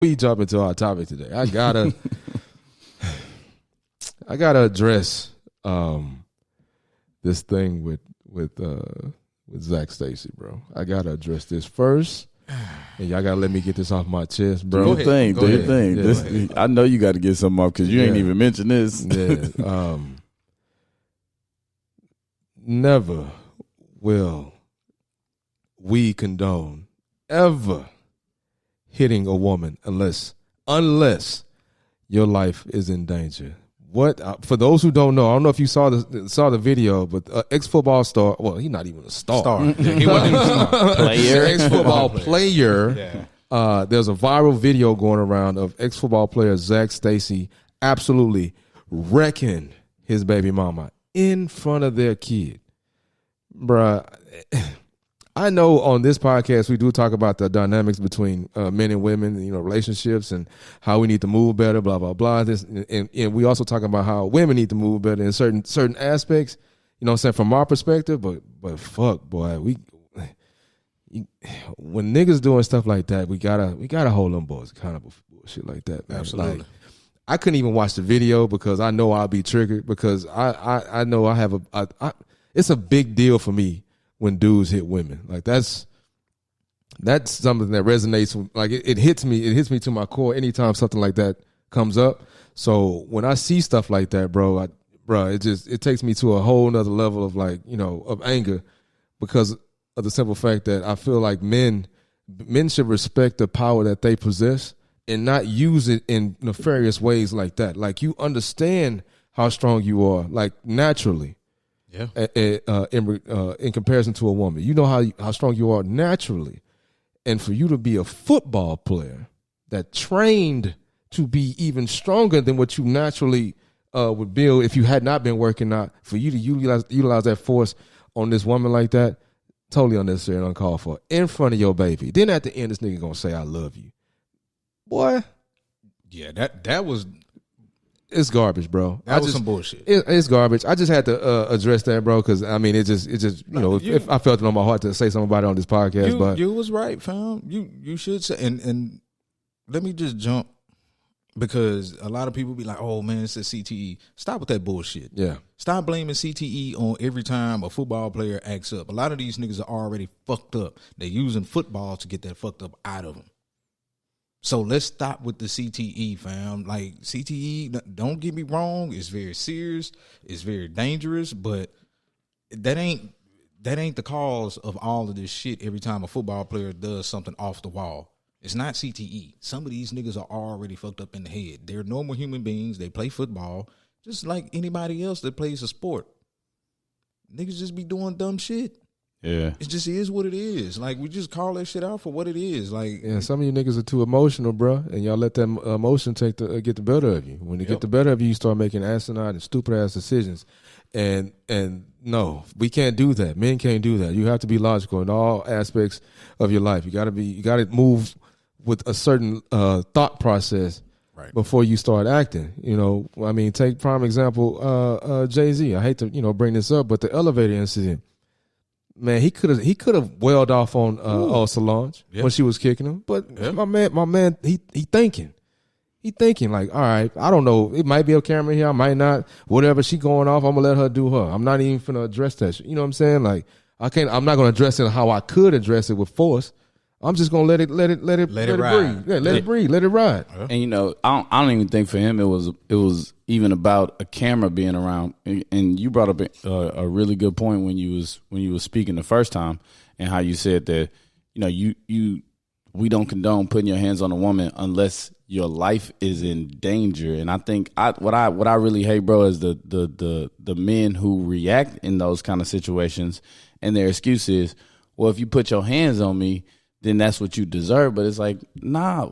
We jump into our topic today. I gotta address this thing with Zach Stacy, bro. I gotta address this first, and y'all gotta let me get this off my chest, bro. Do your thing. Yeah. I know you got to get something off because you ain't even mentioned this. Yeah. Never will we condone ever hitting a woman unless your life is in danger. What for those who don't know, I don't know if you saw the video, but ex-football star. Well, he's not even a star. Yeah, he wasn't even a star. Player, ex-football player. Yeah. There's a viral video going around of ex-football player Zach Stacy absolutely wrecking his baby mama in front of their kid, bruh. I know on this podcast we do talk about the dynamics between men and women, relationships and how we need to move better, blah blah blah. This and we also talk about how women need to move better in certain aspects. You know what I'm saying, from our perspective. But fuck, boy, when niggas doing stuff like that, we gotta hold them boys accountable for bullshit like that, man. Absolutely. Like, I couldn't even watch the video because I know I'll be triggered because I know I have it's a big deal for me when dudes hit women. Like that's something that resonates. Like it hits me to my core anytime something like that comes up. So when I see stuff like that, bro, it takes me to a whole nother level of of anger because of the simple fact that I feel like men should respect the power that they possess and not use it in nefarious ways like that. Like, you understand how strong you are, like, naturally. Yeah. In comparison to a woman, you know how strong you are naturally, and for you to be a football player that trained to be even stronger than what you naturally would build if you had not been working out, for you to utilize that force on this woman like that, totally unnecessary and uncalled for in front of your baby. Then at the end, this nigga gonna say, "I love you," boy. Yeah, that was. It's garbage, bro. That was some bullshit. It's garbage. I just had to address that, bro, because I mean, it just if I felt it on my heart to say something about it on this podcast. But you was right, fam. You should say. And let me just jump, because a lot of people be like, "Oh man, it's a CTE." Stop with that bullshit. Yeah. Stop blaming CTE on every time a football player acts up. A lot of these niggas are already fucked up. They're using football to get that fucked up out of them. So let's stop with the CTE, fam. Like, CTE, don't get me wrong, it's very serious, it's very dangerous, but that ain't the cause of all of this shit every time a football player does something off the wall. It's not CTE. Some of these niggas are already fucked up in the head. They're normal human beings. They play football just like anybody else that plays a sport. Niggas just be doing dumb shit. Yeah. It just is what it is. Like, we just call that shit out for what it is. Like, yeah, some of you niggas are too emotional, bro, and y'all let that emotion get the better of you. When they get the better of you, you start making asinine and stupid ass decisions. And no, we can't do that. Men can't do that. You have to be logical in all aspects of your life. You got to move with a certain thought process before you start acting. I mean, take prime example, Jay-Z. I hate to bring this up, but the elevator incident. Man, he could have wailed off on Solange when she was kicking him, but my man, he thinking like, all right, I don't know, it might be a camera here, I might not, whatever, she going off, I'm gonna let her do her. I'm not even finna address that shit. You know what I'm saying? Like, I'm not gonna address it how I could address it with force. I'm just gonna let it breathe. Yeah, let it breathe. Let it ride. And I don't even think for him it was even about a camera being around. And you brought up a really good point when you was speaking the first time, and how you said that we don't condone putting your hands on a woman unless your life is in danger. And I think what I really hate, bro, is the men who react in those kind of situations, and their excuse is, well, if you put your hands on me, then that's what you deserve. But it's like,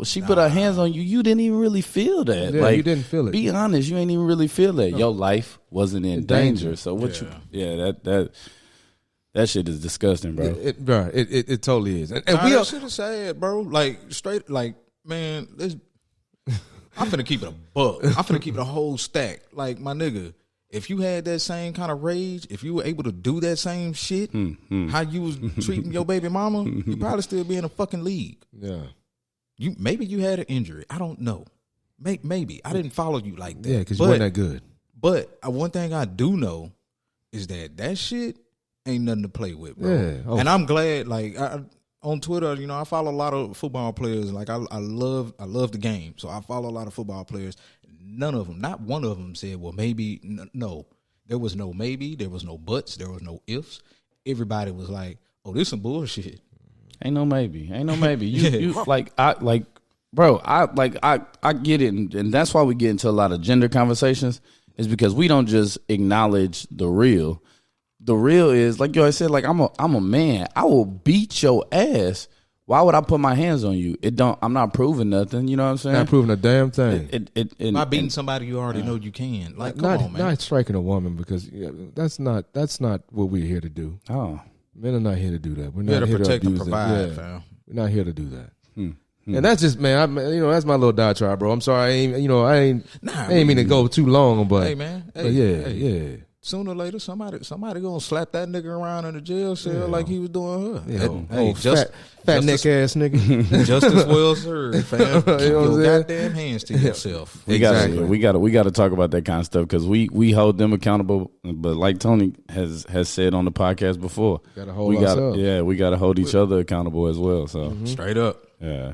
she put her hands on you. You didn't even really feel that. Yeah, like, you didn't feel it. Be honest, you ain't even really feel that. No. Your life wasn't in danger. So what that shit is disgusting, bro. It totally is. And we should have said, bro, like, straight, like, man, I'm finna keep it a buck. I'm finna keep it a whole stack. Like, my nigga, if you had that same kind of rage, if you were able to do that same shit, how you was treating your baby mama, you probably still be in a fucking league. Yeah. Maybe you had an injury. I don't know. Maybe I didn't follow you like that. Yeah, because you weren't that good. But one thing I do know is that shit ain't nothing to play with, bro. Yeah. Oh. And I'm glad, like, on Twitter, you know, I follow a lot of football players. Like, I love the game, so I follow a lot of football players. None of them, not one of them, said, "Well, maybe." No, there was no maybe. There was no buts. There was no ifs. Everybody was like, "Oh, this some bullshit." Ain't no maybe. You bro. I get it, and that's why we get into a lot of gender conversations. Is because we don't just acknowledge the real. The real is, like you always said, like I'm a man. I will beat your ass. Why would I put my hands on you? I'm not proving nothing. You know what I'm saying? Not proving a damn thing. By beating somebody you already know you can. Like, come on, man. Not striking a woman, because that's not what we're here to do. Oh, men are not here to do that. We're not here to protect and abuse provide, fam. We're not here to do that. And that's just, man. That's my little diatribe, bro. I'm sorry. I ain't mean to go too long, but hey, man. Yeah. Sooner or later, somebody gonna slap that nigga around in the jail cell like he was doing her. Yeah, fat neck ass nigga. Justice well served, fam. Keep your goddamn hands to yourself. We gotta talk about that kind of stuff, because we hold them accountable. But like Tony has said on the podcast before, we gotta hold we gotta hold each other accountable as well. So straight up, yeah.